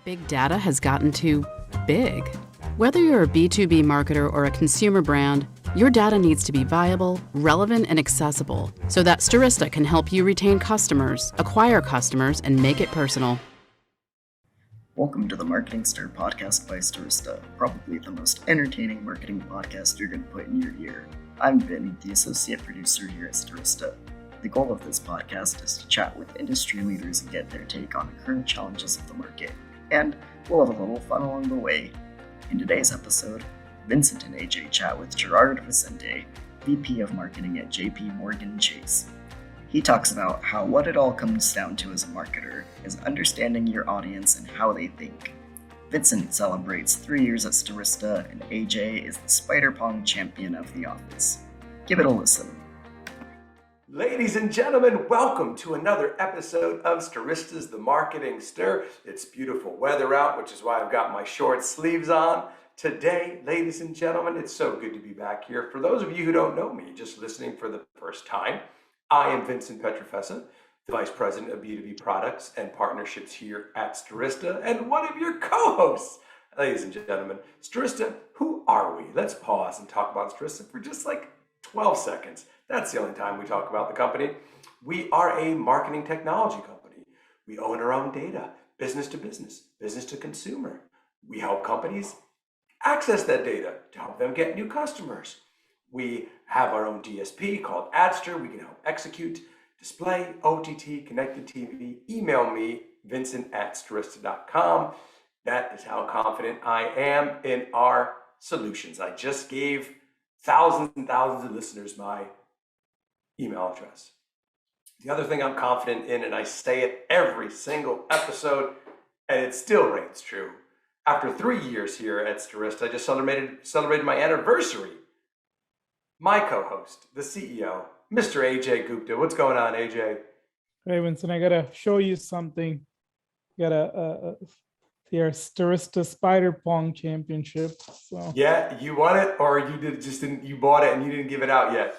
Big data has gotten too big. Whether you're a B2B marketer or a consumer brand, your data needs to be viable, relevant, and accessible so that Stirista can help you retain customers, acquire customers, and make it personal. Welcome to the Marketing Stir podcast by Stirista, probably the most entertaining marketing podcast you're going to put in your ear. I'm Vin, the associate producer here at Stirista. The goal of this podcast is to chat with industry leaders and get their take on the current challenges of the market. And we'll have a little fun along the way. In today's episode, Vincent and Ajay chat with Gerard Vicente, VP of Marketing at JP Morgan Chase. He talks about how what it all comes down to as a marketer is understanding your audience and how they think. Vincent celebrates 3 years at Stirista, and Ajay is the spider pong champion of the office. Give it a listen. Ladies and gentlemen, welcome to another episode of Stirista's The Marketing Stir. It's beautiful weather out, which is why I've got my short sleeves on. Today, ladies and gentlemen, it's so good to be back here. For those of you who don't know me, just listening for the first time, I am Vincent Petrofessa, the Vice President of B2B Products and Partnerships here at Stirista, and one of your co-hosts. Ladies and gentlemen, Stirista, who are we? Let's pause and talk about Stirista for just like 12 seconds. That's the only time we talk about the company. We are a marketing technology company. We own our own data, business to business, business to consumer. We help companies access that data to help them get new customers. We have our own DSP called Adster. We can help execute, display, OTT, connected TV. Email me, vincent@stirista.com. That is how confident I am in our solutions. I just gave thousands and thousands of listeners my email address. The other thing I'm confident in, and I say it every single episode, and it still reigns true. After 3 years here at Stirista, I just celebrated my anniversary. My co-host, the CEO, Mr. Ajay Gupta. What's going on, Ajay? Hey, Vincent, I gotta show you something. Got your Stirista Spider Pong Championship. So. Yeah, you won it, or you bought it and you didn't give it out yet?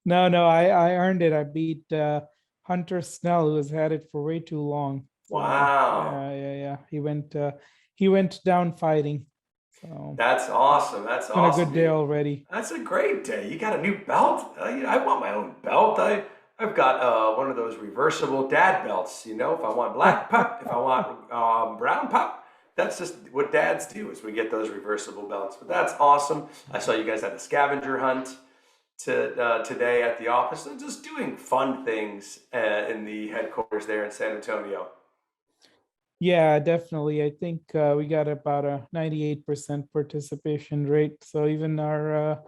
No, I earned it. I beat Hunter Snell, who has had it for way too long. So, wow. Yeah. He went down fighting. So that's awesome. That's awesome. Been a good day already. That's a great day. You got a new belt. I want my own belt. I've got one of those reversible dad belts. You know, if I want black pup, if I want brown pup. That's just what dads do, is we get those reversible belts. But that's awesome. I saw you guys had a scavenger hunt today at the office. So just doing fun things in the headquarters there in San Antonio. Yeah, definitely. I think we got about a 98% participation rate. So even our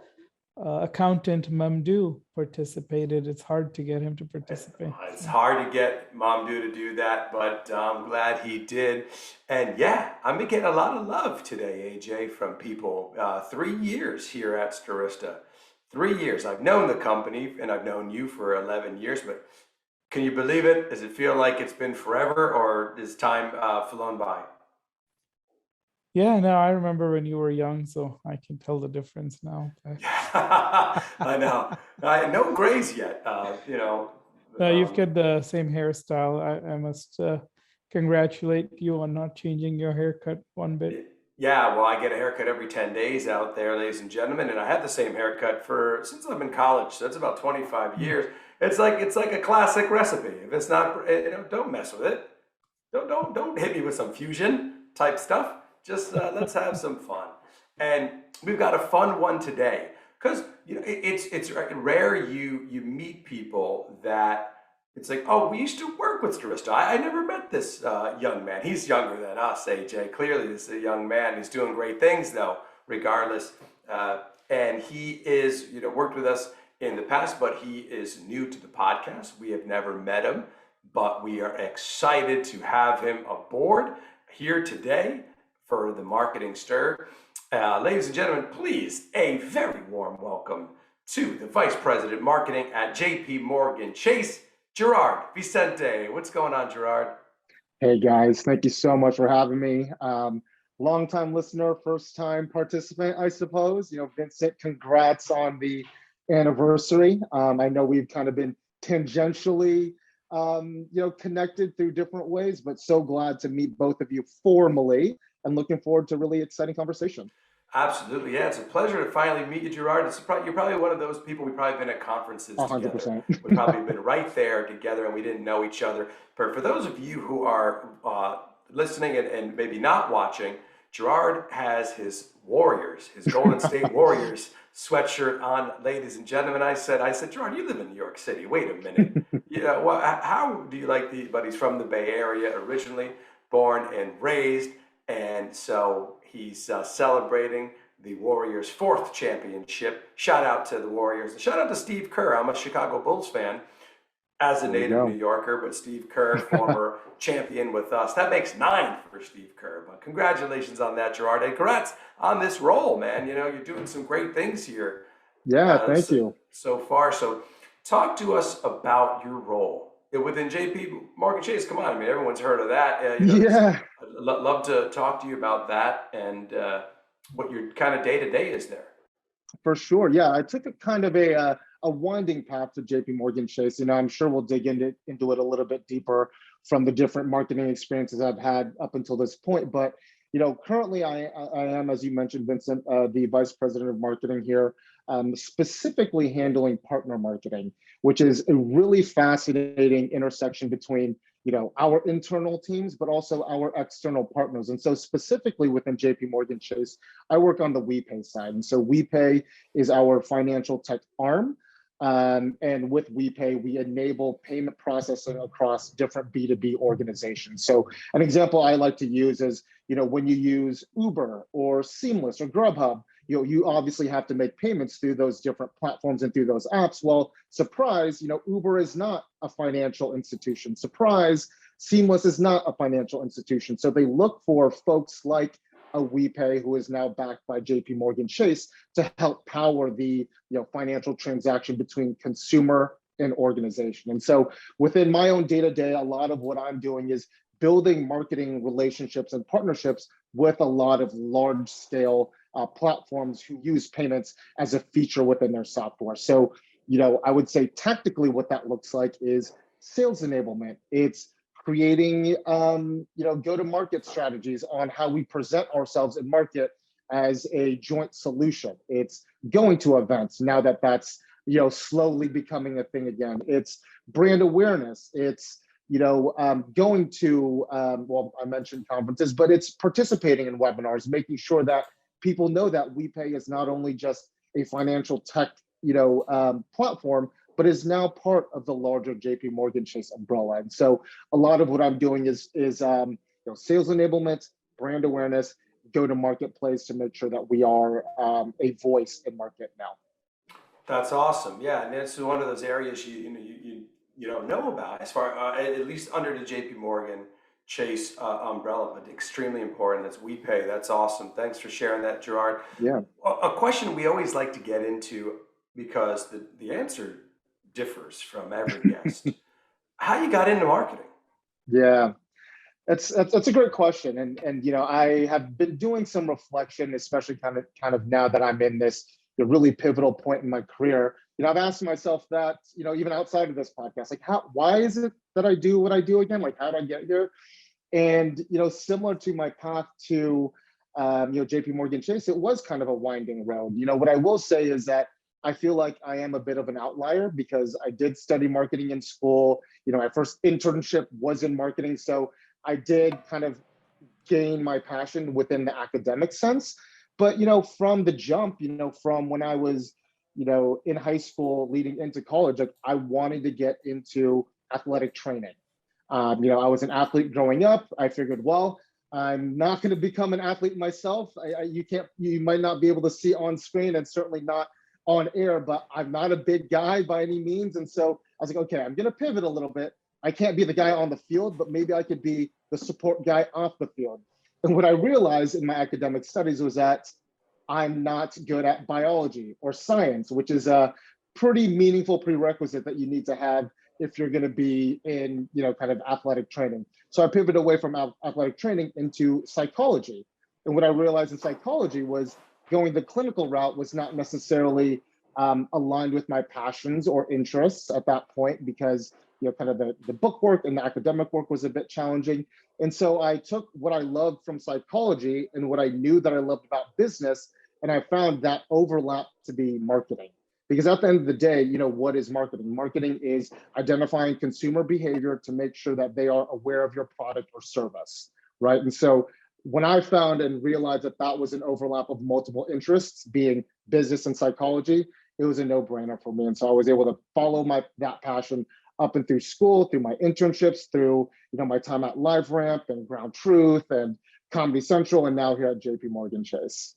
accountant Mamdou participated. It's hard to get him to participate. It's hard to get Mamdou to do that, but I'm glad he did. And yeah, I'm getting a lot of love today, Ajay, from people. 3 years here at Stirista. 3 years. I've known the company and I've known you for 11 years, but can you believe it? Does it feel like it's been forever, or is time flown by? Yeah, no, I remember when you were young, so I can tell the difference now. I know. No grays yet, you know. No, you've got the same hairstyle. I must congratulate you on not changing your haircut one bit. Yeah, well, I get a haircut every 10 days out there, ladies and gentlemen, and I had the same haircut since I've been in college, so that's about 25 years. It's like a classic recipe. If it's not, don't mess with it. Don't hit me with some fusion type stuff. Just let's have some fun. And we've got a fun one today, because it's rare you meet people that it's like, oh, we used to work with Stirista. I never met this young man. He's younger than us, AJ. Clearly, this is a young man. He's doing great things, though, regardless. And he is, worked with us in the past, but he is new to the podcast. We have never met him, but we are excited to have him aboard here today for the Marketing Stir. Ladies and gentlemen, please, a very warm welcome to the Vice President Marketing at JP Morgan Chase, Gerard Vicente. What's going on, Gerard? Hey guys, thank you so much for having me. Long-time listener, first-time participant, I suppose. Vincent, congrats on the anniversary. I know we've kind of been tangentially connected through different ways, but so glad to meet both of you formally and looking forward to really exciting conversation. Absolutely, yeah. It's a pleasure to finally meet you, Gerard. You're probably one of those people we've probably been at conferences together. 100%. We've probably been right there together, and we didn't know each other. But for those of you who are listening and maybe not watching, Gerard has his Warriors, his Golden State Warriors sweatshirt on, ladies and gentlemen. I said, Gerard, you live in New York City. Wait a minute. How do you like the? But he's from the Bay Area originally, born and raised, and so he's celebrating the Warriors' fourth championship. Shout out to the Warriors. Shout out to Steve Kerr. I'm a Chicago Bulls fan as a native New Yorker, but Steve Kerr, former champion with us. That makes 9 for Steve Kerr. But congratulations on that, Gerard. And congrats on this role, man. You're doing some great things here. Yeah, thank you. So far. So talk to us about your role within JP Morgan Chase. Come on, I mean, everyone's heard of that. I'd love to talk to you about that and what your kind of day-to-day is there. For sure. Yeah, I took a kind of a winding path to JP Morgan Chase. I'm sure we'll dig into it a little bit deeper from the different marketing experiences I've had up until this point. But currently I am, as you mentioned, Vincent, the vice president of marketing here, specifically handling partner marketing, which is a really fascinating intersection between our internal teams, but also our external partners. And so specifically within JP Morgan Chase, I work on the WePay side. And so WePay is our financial tech arm. And with WePay, we enable payment processing across different B2B organizations. So an example I like to use is, when you use Uber or Seamless or Grubhub, you obviously have to make payments through those different platforms and through those apps. Well, surprise, Uber is not a financial institution. Surprise, Seamless is not a financial institution. So they look for folks like a WePay, who is now backed by JP Morgan Chase, to help power the financial transaction between consumer and organization. And so within my own day-to-day, a lot of what I'm doing is building marketing relationships and partnerships with a lot of large-scale platforms who use payments as a feature within their software. So, I would say tactically what that looks like is sales enablement. It's creating, go-to-market strategies on how we present ourselves in market as a joint solution. It's going to events now that that's, slowly becoming a thing again. It's brand awareness. It's, going to, I mentioned conferences, but it's participating in webinars, making sure that people know that WePay is not only just a financial tech, platform, but is now part of the larger JP Morgan Chase umbrella. And so a lot of what I'm doing is sales enablement, brand awareness, go to marketplace to make sure that we are a voice in market now. That's awesome. Yeah, and it's one of those areas you don't know about as far at least under the JP Morgan Chase umbrella, but extremely important. That's WePay. That's awesome. Thanks for sharing that, Gerard. Yeah. A question we always like to get into, because the answer differs from every guest. How you got into marketing? Yeah, that's a great question, and I have been doing some reflection, especially kind of now that I'm in this really pivotal point in my career. I've asked myself that even outside of this podcast, like why is it that I do what I do again? Like, how did I get here? And similar to my path to JP Morgan Chase, it was kind of a winding road. What I will say is that I feel like I am a bit of an outlier because I did study marketing in school. My first internship was in marketing. So I did kind of gain my passion within the academic sense. But, from the jump, from when I was, in high school leading into college, like I wanted to get into athletic training. I was an athlete growing up. I figured, well, I'm not going to become an athlete myself. You might not be able to see on screen and certainly not on air, but I'm not a big guy by any means. And so I was like, okay, I'm going to pivot a little bit. I can't be the guy on the field, but maybe I could be the support guy off the field. And what I realized in my academic studies was that I'm not good at biology or science, which is a pretty meaningful prerequisite that you need to have if you're going to be in, kind of athletic training. So I pivoted away from athletic training into psychology. And what I realized in psychology was going the clinical route was not necessarily aligned with my passions or interests at that point, because kind of the book work and the academic work was a bit challenging. And so I took what I loved from psychology and what I knew that I loved about business, and I found that overlap to be marketing. Because at the end of the day, what is marketing? Marketing is identifying consumer behavior to make sure that they are aware of your product or service, right? And so when I found and realized that that was an overlap of multiple interests, being business and psychology, it was a no-brainer for me. And so I was able to follow that passion up and through school, through my internships, through my time at LiveRamp and Ground Truth and Comedy Central, and now here at JP Morgan Chase.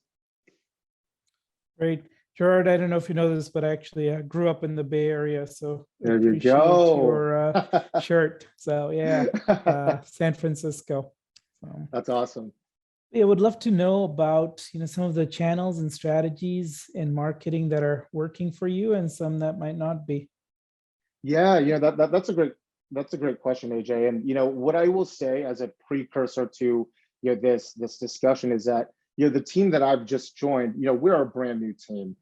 Great. Gerard, I don't know if you know this, but actually I grew up in the Bay Area, so there you go. Your shirt. So yeah, San Francisco. So, that's awesome. I would love to know about some of the channels and strategies in marketing that are working for you, and some that might not be. Yeah, that's a great question, AJ. And what I will say as a precursor to this discussion is that the team that I've just joined, we're a brand new team.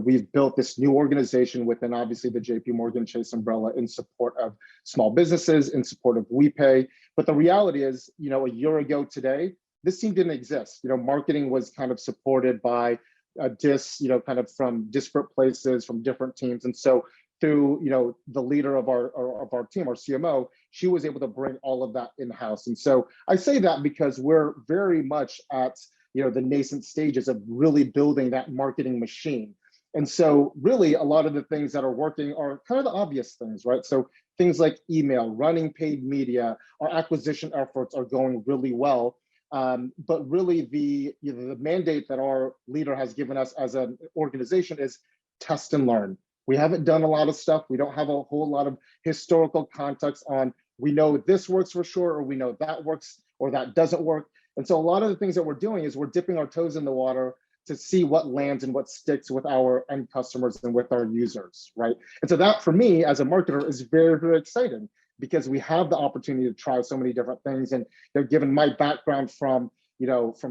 We've built this new organization within obviously the JP Morgan Chase umbrella in support of small businesses, in support of WePay. But the reality is, a year ago today, this team didn't exist. Marketing was kind of supported by kind of from disparate places, from different teams. And so through the leader of our team, our CMO, she was able to bring all of that in-house. And so I say that because we're very much at the nascent stages of really building that marketing machine. And so really a lot of the things that are working are kind of the obvious things, right? So things like email, running paid media, our acquisition efforts are going really well. But really the mandate that our leader has given us as an organization is test and learn. We haven't done a lot of stuff. We don't have a whole lot of historical context on, we know this works for sure, or we know that works or that doesn't work. And so a lot of the things that we're doing is we're dipping our toes in the water to see what lands and what sticks with our end customers and with our users, right? And so that for me as a marketer is very, very exciting, because we have the opportunity to try so many different things. And given my background from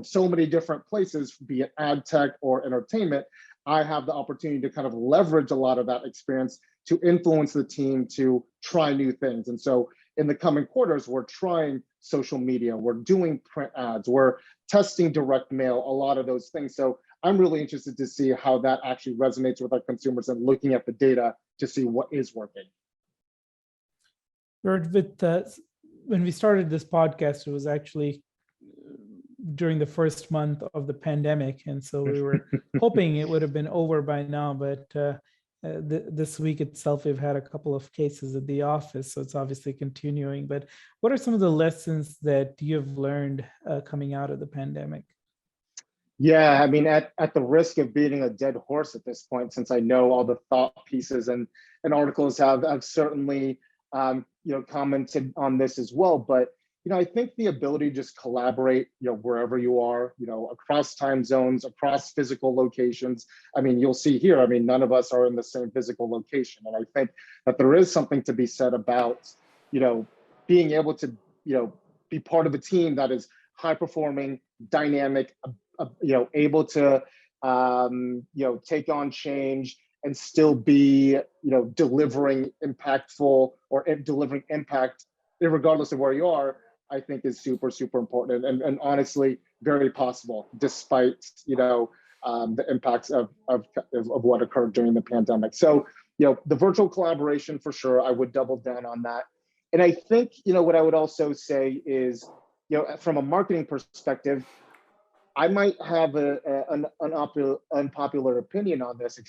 so many different places, be it ad tech or entertainment, I have the opportunity to kind of leverage a lot of that experience to influence the team to try new things. And so in the coming quarters, we're trying social media, we're doing print ads, we're testing direct mail, a lot of those things. So I'm really interested to see how that actually resonates with our consumers and looking at the data to see what is working. When we started this podcast, it was actually during the first month of the pandemic. And so we were hoping it would have been over by now, but this week itself, we've had a couple of cases at the office, so it's obviously continuing. But what are some of the lessons that you've learned coming out of the pandemic? Yeah, I mean, at the risk of beating a dead horse at this point, since I know all the thought pieces and articles have certainly commented on this as well, but I think the ability to just collaborate, wherever you are, across time zones, across physical locations. I mean, you'll see here, I mean, none of us are in the same physical location. And I think that there is something to be said about, being able to, be part of a team that is high performing, dynamic, able to, take on change and still be, delivering impactful or delivering impact regardless of where you are. I think is super, super important and honestly very possible despite, the impacts of what occurred during the pandemic. So, the virtual collaboration for sure, I would double down on that. And I think, what I would also say is, from a marketing perspective, I might have an unpopular opinion on this,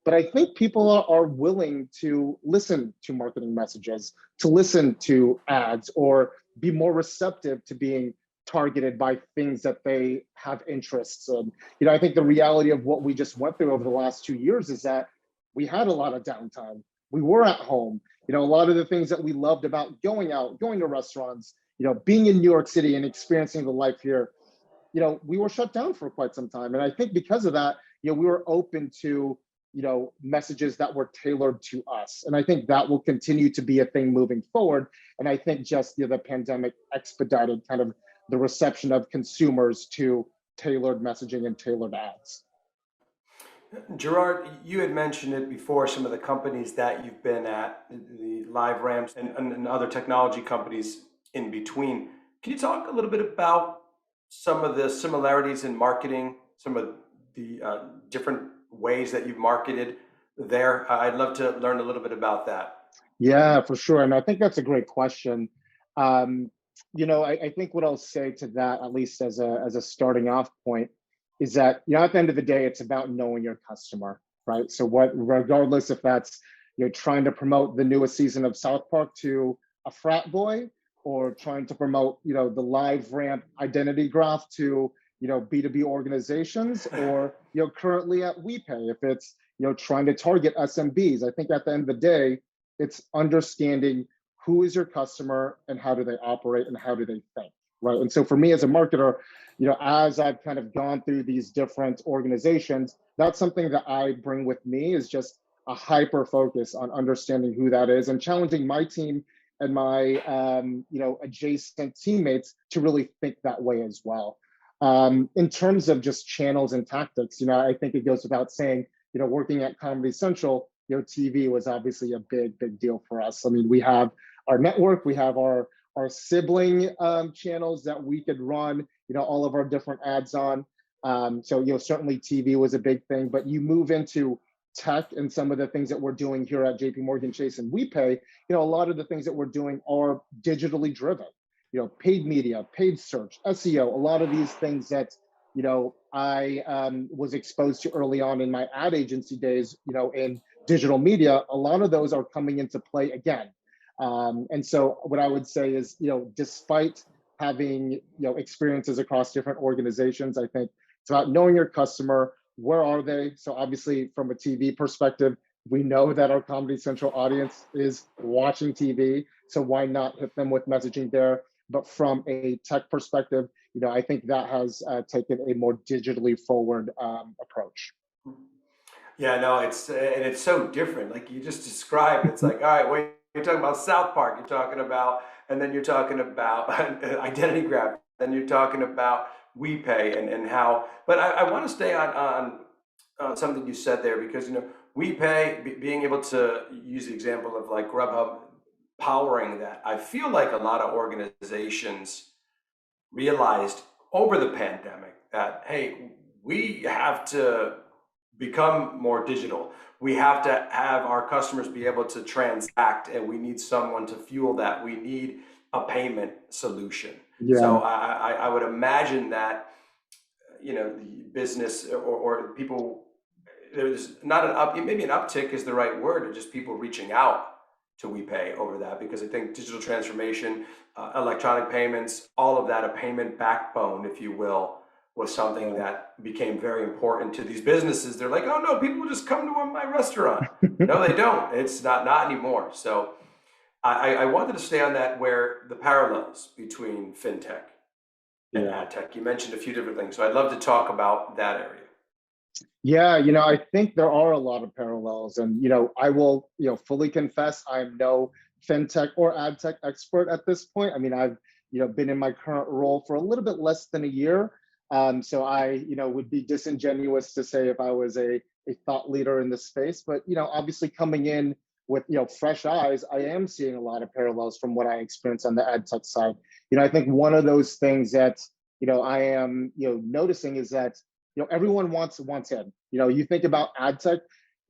but I think people are willing to listen to marketing messages, to listen to ads, or be more receptive to being targeted by things that they have interests in. I think the reality of what we just went through over the last 2 years is that we had a lot of downtime. We were at home. A lot of the things that we loved about going out, going to restaurants, being in New York City and experiencing the life here, we were shut down for quite some time. And I think because of that, we were open to messages that were tailored to us. And I think that will continue to be a thing moving forward. And I think just the pandemic expedited kind of the reception of consumers to tailored messaging and tailored ads. Gerard, you had mentioned it before, some of the companies that you've been at, the live ramps and other technology companies in between. Can you talk a little bit about some of the similarities in marketing, some of the different ways that you've marketed there? I'd love to learn a little bit about that. Yeah, for sure. And I think that's a great question. Um, I think what I'll say to that, at least as a starting off point, is that at the end of the day, it's about knowing your customer, right? So regardless if that's trying to promote the newest season of South Park to a frat boy, or trying to promote the live ramp identity graph to B2B organizations, or currently at WePay, if it's trying to target SMBs. I think at the end of the day, it's understanding who is your customer and how do they operate and how do they think, right? And so for me as a marketer, as I've kind of gone through these different organizations, that's something that I bring with me, is just a hyper focus on understanding who that is and challenging my team and my adjacent teammates to really think that way as well. In terms of just channels and tactics, I think it goes without saying, working at Comedy Central, TV was obviously a big deal for us. I mean, we have our network, we have our sibling channels that we could run, all of our different ads on. So, certainly TV was a big thing, but you move into tech and some of the things that we're doing here at JP Morgan Chase and WePay, a lot of the things that we're doing are digitally driven, paid media, paid search, SEO, a lot of these things that, I was exposed to early on in my ad agency days, in digital media, a lot of those are coming into play again. And so what I would say is, despite having, experiences across different organizations, I think it's about knowing your customer. Where are they? So obviously from a TV perspective, we know that our Comedy Central audience is watching TV. So why not hit them with messaging there? But from a tech perspective, I think that has taken a more digitally forward approach. Yeah, no, it's so different. Like you just described, it's like, all right, wait, you're talking about South Park, you're talking about, and then you're talking about identity graph, then you're talking about WePay and how. But I want to stay on something you said there because WePay being able to use the example of like Grubhub powering that. I feel like a lot of organizations realized over the pandemic that hey, we have to become more digital. We have to have our customers be able to transact, and we need someone to fuel that. We need a payment solution. Yeah. So I would imagine that the business or people, there's not maybe an uptick is the right word, or just people reaching out to WePay over that, because I think digital transformation, electronic payments, all of that, a payment backbone, if you will, was something that became very important to these businesses. They're like, oh no, people will just come to my restaurant. No, they don't. It's not anymore. So I wanted to stay on that, where the parallels between fintech and ad tech. You mentioned a few different things, so I'd love to talk about that area. Yeah, I think there are a lot of parallels, and I will, fully confess I'm no fintech or ad tech expert at this point. I mean, I've, been in my current role for a little bit less than a year. So I, would be disingenuous to say if I was a thought leader in this space, but obviously coming in with fresh eyes, I am seeing a lot of parallels from what I experienced on the ad tech side. I think one of those things that I am noticing is that everyone wants in. You think about ad tech,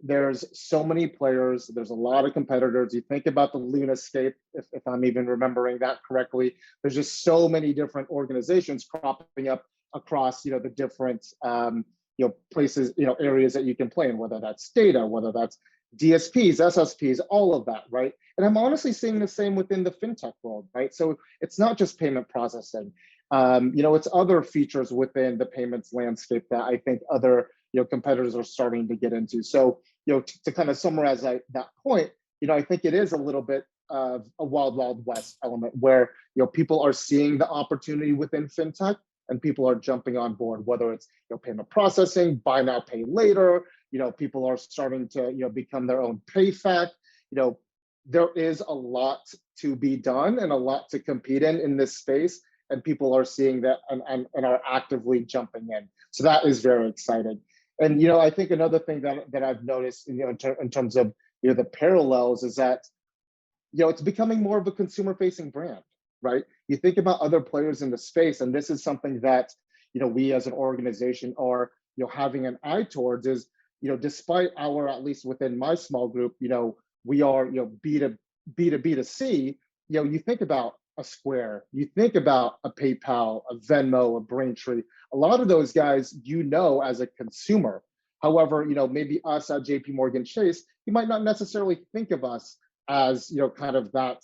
there's so many players, there's a lot of competitors. You think about the Lunascape, if I'm even remembering that correctly, there's just so many different organizations cropping up across the different places, areas that you can play in, whether that's data, whether that's DSPs, SSPs, all of that, right? And I'm honestly seeing the same within the fintech world, right? So it's not just payment processing. It's other features within the payments landscape that I think other competitors are starting to get into. So to kind of summarize that point, I think it is a little bit of a wild west element where people are seeing the opportunity within fintech and people are jumping on board, whether it's payment processing, buy now, pay later. People are starting to become their own PayFac. There is a lot to be done and a lot to compete in this space, and people are seeing that and are actively jumping in. So that is very exciting. And I think another thing that I've noticed, in terms of the parallels, is that it's becoming more of a consumer-facing brand, right? You think about other players in the space, and this is something that we as an organization are having an eye towards. Is despite our, at least within my small group, we are B to C. You think about a Square, you think about a PayPal, a Venmo, a Braintree. A lot of those guys, as a consumer. However, maybe us at JP Morgan Chase, you might not necessarily think of us as kind of that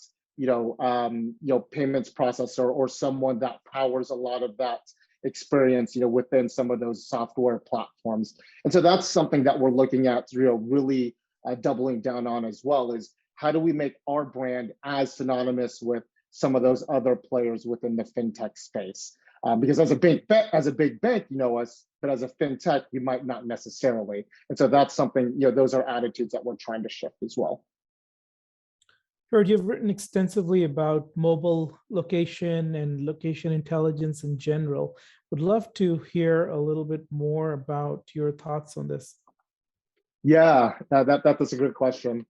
payments processor, or someone that powers a lot of that experience within some of those software platforms. And so that's something that we're looking at really doubling down on as well, is how do we make our brand as synonymous with some of those other players within the fintech space? Because as a big bank, you know us, but as a fintech, you might not necessarily. And so that's something, those are attitudes that we're trying to shift as well. Gerard, you've written extensively about mobile location and location intelligence in general. Would love to hear a little bit more about your thoughts on this. Yeah, that's a great question.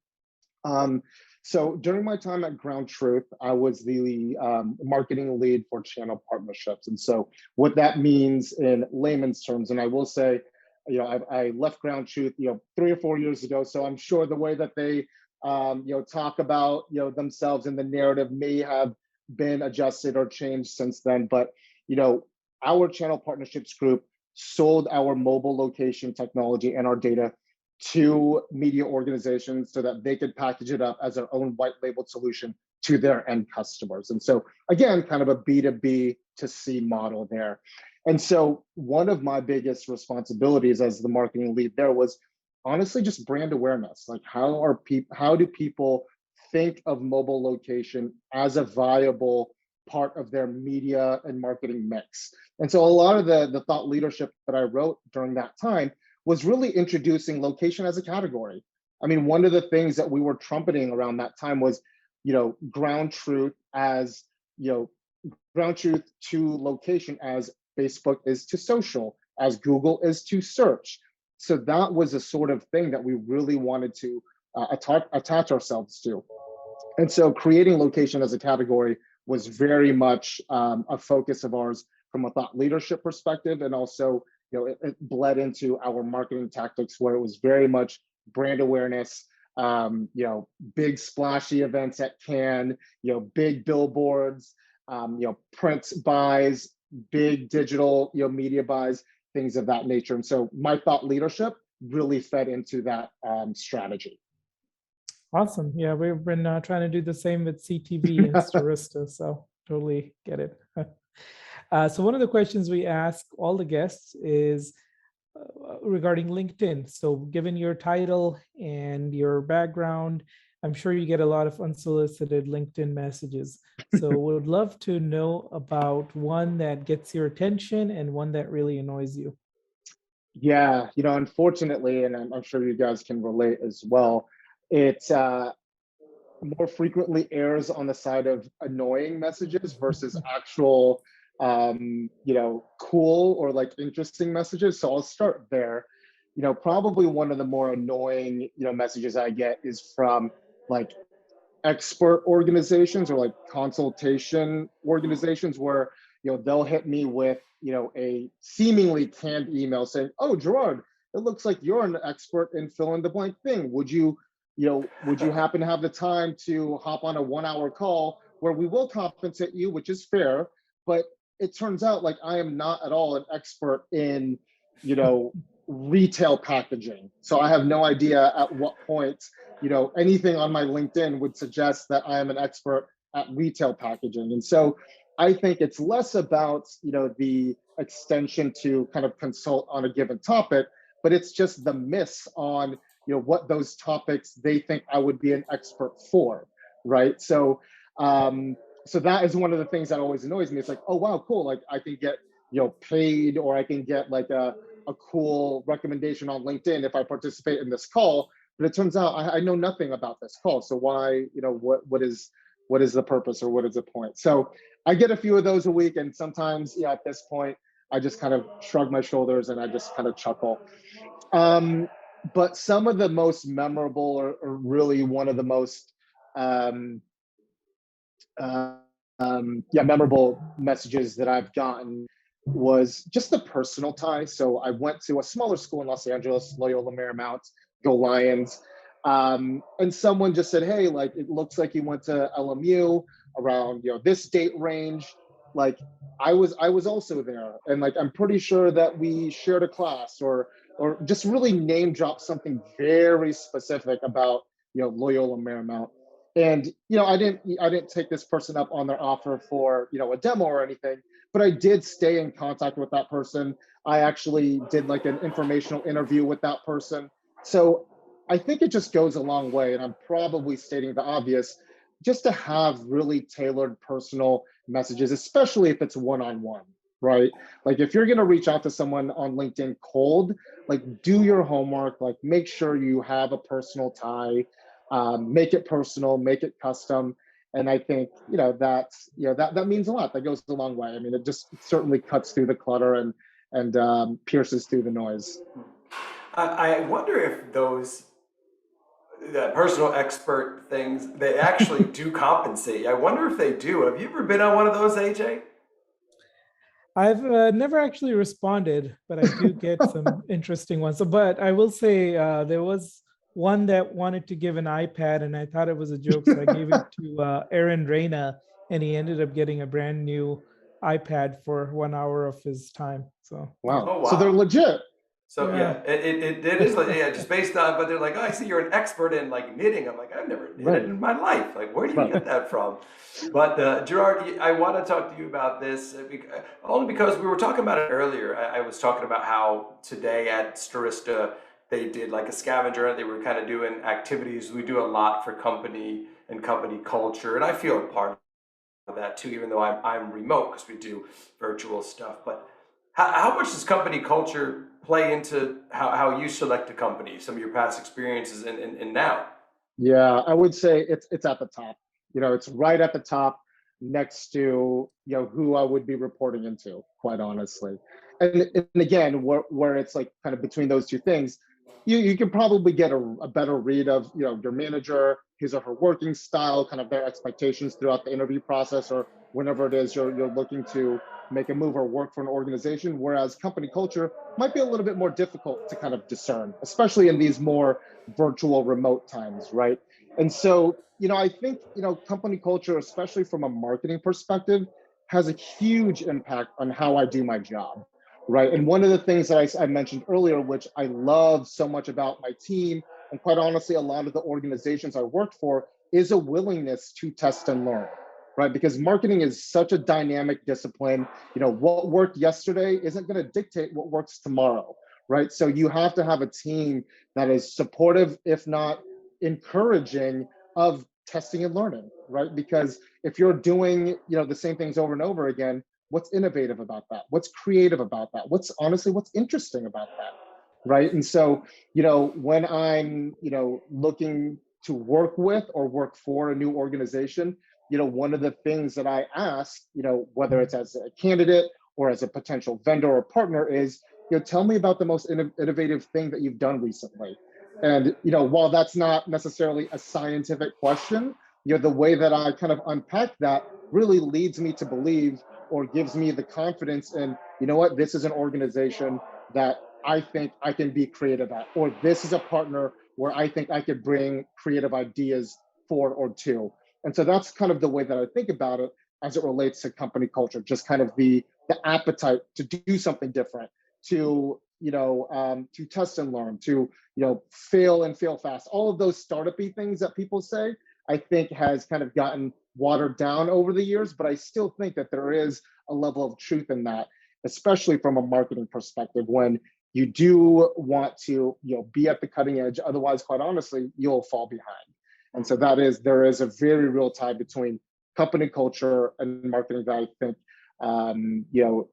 So during my time at Ground Truth, I was the marketing lead for channel partnerships. And so what that means in layman's terms, and I will say, I left Ground Truth, 3 or 4 years ago. So I'm sure the way that they, talk about, themselves in the narrative may have been adjusted or changed since then. But, our channel partnerships group sold our mobile location technology and our data to media organizations so that they could package it up as their own white labeled solution to their end customers. And so again, kind of a B2B to C model there. And so one of my biggest responsibilities as the marketing lead there was honestly just brand awareness. Like how do people think of mobile location as a viable part of their media and marketing mix? And so a lot of the thought leadership that I wrote during that time was really introducing location as a category. I mean, one of the things that we were trumpeting around that time was, ground truth as, ground truth to location as Facebook is to social, as Google is to search. So that was a sort of thing that we really wanted to attach ourselves to. And so creating location as a category was very much a focus of ours from a thought leadership perspective, and also it bled into our marketing tactics, where it was very much brand awareness, big splashy events at Cannes, big billboards, print buys, big digital, media buys, things of that nature. And so my thought leadership really fed into that strategy. Awesome. Yeah, we've been trying to do the same with CTV and Stirista, so totally get it. So one of the questions we ask all the guests is regarding LinkedIn. So given your title and your background, I'm sure you get a lot of unsolicited LinkedIn messages. So would love to know about one that gets your attention and one that really annoys you. Yeah, unfortunately, and I'm sure you guys can relate as well, it more frequently errs on the side of annoying messages versus actual cool or like interesting messages. So I'll start there. Probably one of the more annoying, messages I get is from like expert organizations or like consultation organizations, where, they'll hit me with, a seemingly canned email saying, "Oh, Gerard, it looks like you're an expert in fill in the blank thing. Would you happen to have the time to hop on a 1-hour call where we will compensate you, which is fair, but it turns out like I am not at all an expert in, retail packaging. So I have no idea at what point, anything on my LinkedIn would suggest that I am an expert at retail packaging." And so I think it's less about, the extension to kind of consult on a given topic, but it's just the miss on, what those topics they think I would be an expert for, right? So that is one of the things that always annoys me. It's like, oh wow, cool, like I can get paid, or I can get like a cool recommendation on LinkedIn if I participate in this call, but it turns out I know nothing about this call. So why, what is the purpose, or what is the point? So I get a few of those a week, and sometimes at this point I just kind of shrug my shoulders and I just kind of chuckle. Um, but some of the most memorable, or really one of the most um, uh, memorable messages that I've gotten was just the personal tie. So I went to a smaller school in Los Angeles, Loyola Marymount, go Lions. And someone just said, "Hey, like it looks like you went to LMU around this date range." Like I was also there, and like I'm pretty sure that we shared a class, or just really name drop something very specific about Loyola Marymount. And I didn't take this person up on their offer for a demo or anything, but I did stay in contact with that person. I actually did like an informational interview with that person. So I think it just goes a long way, and I'm probably stating the obvious, just to have really tailored personal messages, especially if it's one-on-one, right? Like if you're going to reach out to someone on LinkedIn cold, like do your homework, like make sure you have a personal tie, make it personal, make it custom. And I think that means a lot. That goes a long way. I mean, it just certainly cuts through the clutter and pierces through the noise. I wonder if those the personal expert things they actually do compensate. I wonder if they do. Have you ever been on one of those, AJ? I've never actually responded, but I do get some interesting ones. So, but I will say there was one that wanted to give an iPad, and I thought it was a joke, so I gave it to Aaron Reina, and he ended up getting a brand new iPad for 1 hour of his time. So yeah, Wow. Oh So they're wow. legit. So yeah, yeah, it is like yeah, just based on. But they're like, oh, I see you're an expert in like knitting. I'm like, I've never knitted Right. in my life. Like, where do you Right. get that from? But Gerard, I want to talk to you about this only because we were talking about it earlier. I was talking about how today at Stirista they did like a scavenger hunt. They were kind of doing activities. We do a lot for company and company culture, and I feel a part of that too, even though I'm remote because we do virtual stuff. But how much does company culture play into how you select a company, some of your past experiences and now? Yeah, I would say it's at the top. It's right at the top next to who I would be reporting into, quite honestly. And again, where it's like kind of between those two things, you can probably get a better read of your manager, his or her working style, kind of their expectations throughout the interview process, or whenever it is you're looking to make a move or work for an organization. Whereas company culture might be a little bit more difficult to kind of discern, especially in these more virtual remote times, right? And so I think company culture, especially from a marketing perspective, has a huge impact on how I do my job, right? And one of the things that I mentioned earlier, which I love so much about my team, and quite honestly a lot of the organizations I worked for, is a willingness to test and learn, right? Because marketing is such a dynamic discipline. What worked yesterday isn't going to dictate what works tomorrow, right? So you have to have a team that is supportive, if not encouraging, of testing and learning, right? Because if you're doing the same things over and over again, what's innovative about that? What's creative about that? What's interesting about that, right? And so when I'm looking to work with or work for a new organization, one of the things that I ask, whether it's as a candidate or as a potential vendor or partner, is tell me about the most innovative thing that you've done recently. And while that's not necessarily a scientific question, the way that I kind of unpack that really leads me to believe, or gives me the confidence in, what, this is an organization that I think I can be creative at, or this is a partner where I think I could bring creative ideas for or to. And so that's kind of the way that I think about it as it relates to company culture, just kind of the appetite to do something different, to test and learn, to fail and fail fast. All of those startup-y things that people say, I think has kind of gotten watered down over the years, but I still think that there is a level of truth in that, especially from a marketing perspective, when you do want to be at the cutting edge. Otherwise, quite honestly, you'll fall behind. And so there is a very real tie between company culture and marketing that I think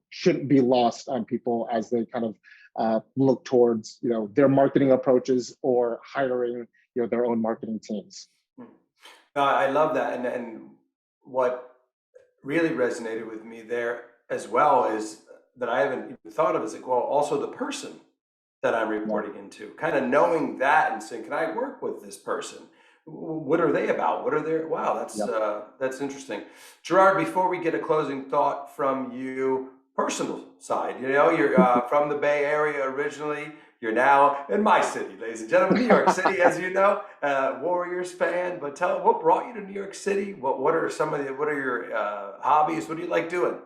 shouldn't be lost on people as they kind of look towards their marketing approaches, or hiring their own marketing teams. No, I love that, and what really resonated with me there as well is that I haven't even thought of is like, well, also the person that I'm reporting into, kind of knowing that and saying, can I work with this person? What are they about? What are their, wow, that's interesting. Gerard, before we get a closing thought from you, personal side, you're from the Bay Area originally. You're now in my city, ladies and gentlemen, New York City, as you know, Warriors fan. But tell what brought you to New York City? What are what are your hobbies? What do you like doing?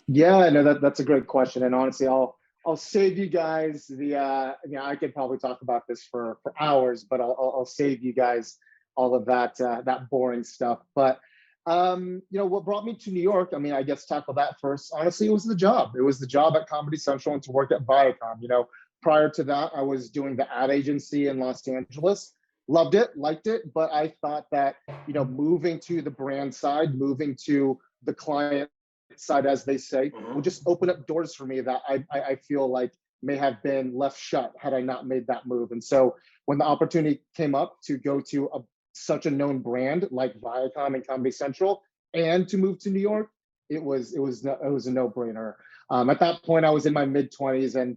Yeah, no, that's a great question. And honestly, I'll save you guys I could probably talk about this for hours, but I'll save you guys all of that boring stuff. But what brought me to New York? I mean, I guess tackle that first. Honestly, it was the job. It was the job at Comedy Central and to work at Viacom. Prior to that, I was doing the ad agency in Los Angeles. Loved it, liked it, but I thought that moving to the brand side, moving to the client side, as they say, would just open up doors for me that I feel like may have been left shut had I not made that move. And so when the opportunity came up to go to such a known brand like Viacom and Comedy Central and to move to New York, it was a no-brainer. At that point, I was in my mid-20s, and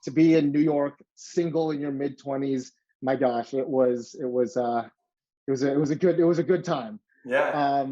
to be in New York, single in your mid-20s, my gosh, it was a good time. Yeah.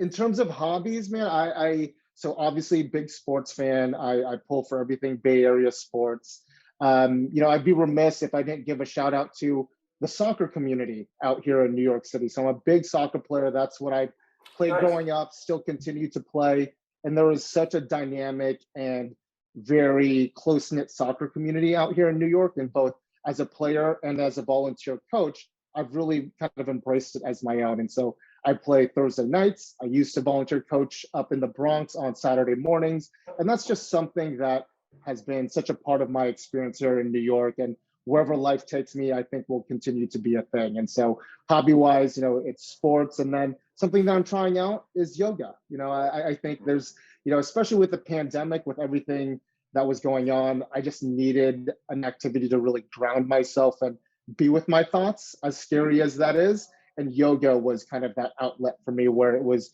In terms of hobbies, man, so obviously big sports fan. I pull for everything Bay Area sports. I'd be remiss if I didn't give a shout out to the soccer community out here in New York City. So I'm a big soccer player. That's what I played growing up, still continue to play. And there is such a dynamic and very close-knit soccer community out here in New York, and both as a player and as a volunteer coach, I've really kind of embraced it as my own. And so I play Thursday nights. I used to volunteer coach up in the Bronx on Saturday mornings. And that's just something that has been such a part of my experience here in New York. And wherever life takes me, I think will continue to be a thing. And so hobby-wise, it's sports. And then something that I'm trying out is yoga. I think there's, especially with the pandemic, with everything that was going on, I just needed an activity to really ground myself and be with my thoughts, as scary as that is. And yoga was kind of that outlet for me, where it was,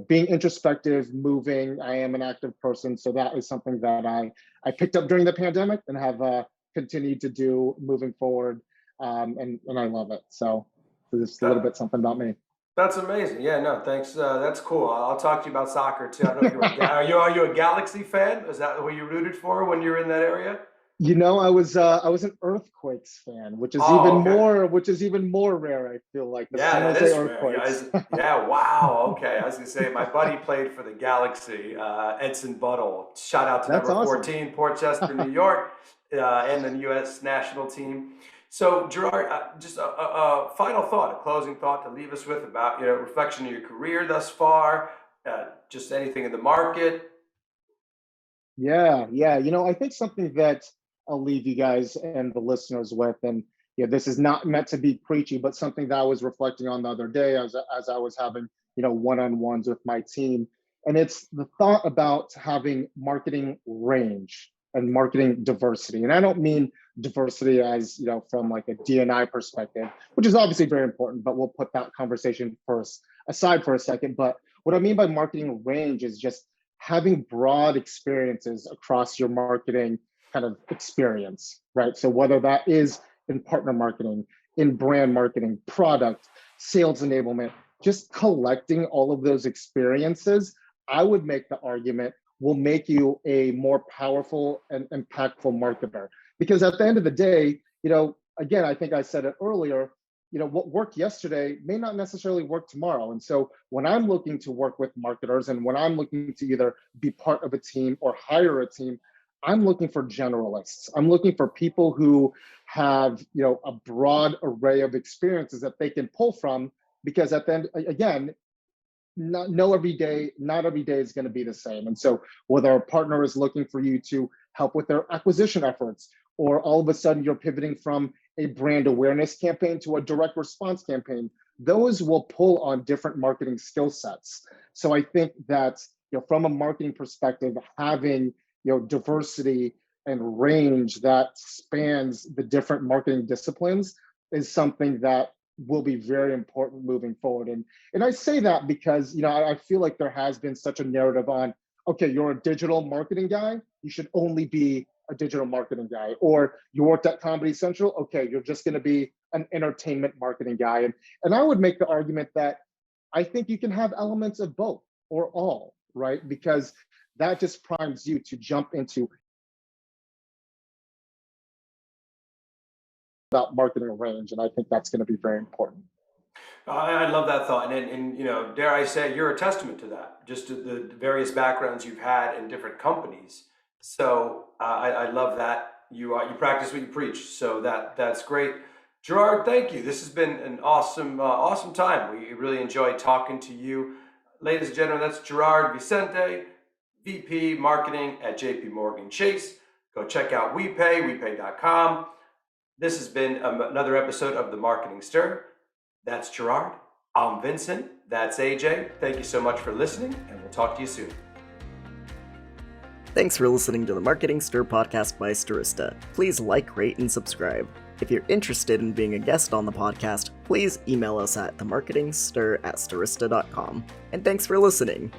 being introspective, moving. I am an active person, so that is something that I picked up during the pandemic and have continued to do moving forward, and I love it. So just a little bit something about me. That's amazing. Yeah, no, thanks. That's cool. I'll talk to you about soccer too. I don't know if are you a Galaxy fan? Is that what you rooted for when you were in that area? I was an Earthquakes fan, which is even more rare. I feel like the San Jose Earthquakes. Yeah, wow. Okay, I was gonna say my buddy played for the Galaxy, Edson Buttle. Shout out to number 14, Portchester, New York, and the U.S. national team. So Gerard, just a final thought, a closing thought to leave us with about reflection of your career thus far, just anything in the market. Yeah. I think something that I'll leave you guys and the listeners with, and this is not meant to be preachy, but something that I was reflecting on the other day as I was having one-on-ones with my team, and it's the thought about having marketing range and marketing diversity. And I don't mean diversity as from like a D&I perspective, which is obviously very important, but we'll put that conversation aside for a second. But what I mean by marketing range is just having broad experiences across your marketing kind of experience, right? So whether that is in partner marketing, in brand marketing, product, sales enablement, just collecting all of those experiences, I would make the argument will make you a more powerful and impactful marketer. Because at the end of the day, again, I think I said it earlier, what worked yesterday may not necessarily work tomorrow. And so when I'm looking to work with marketers and when I'm looking to either be part of a team or hire a team, I'm looking for generalists. I'm looking for people who have, a broad array of experiences that they can pull from, because at the end, again, not every day is going to be the same. And so whether a partner is looking for you to help with their acquisition efforts, or all of a sudden you're pivoting from a brand awareness campaign to a direct response campaign, those will pull on different marketing skill sets. So I think that, from a marketing perspective, having, diversity and range that spans the different marketing disciplines is something that will be very important moving forward. And I say that because, I feel like there has been such a narrative on, okay, you're a digital marketing guy, you should only be a digital marketing guy. Or you worked at Comedy Central, okay, you're just going to be an entertainment marketing guy. And I would make the argument that I think you can have elements of both or all, right? Because that just primes you to jump into that marketing range. And I think that's going to be very important. I love that thought, and dare I say, you're a testament to that. Just to the various backgrounds you've had in different companies. So I love that you practice what you preach. So that's great. Gerard, thank you. This has been an awesome time. We really enjoyed talking to you, ladies and gentlemen. That's Gerard Vicente, VP Marketing at JP Morgan Chase. Go check out WePay, This has been another episode of The Marketing Stir. That's Gerard. I'm Vincent. That's AJ. Thank you so much for listening, and we'll talk to you soon. Thanks for listening to the Marketing Stir podcast by Stirista. Please like, rate, and subscribe. If you're interested in being a guest on the podcast, please email us at themarketingstir@stirista.com. And thanks for listening.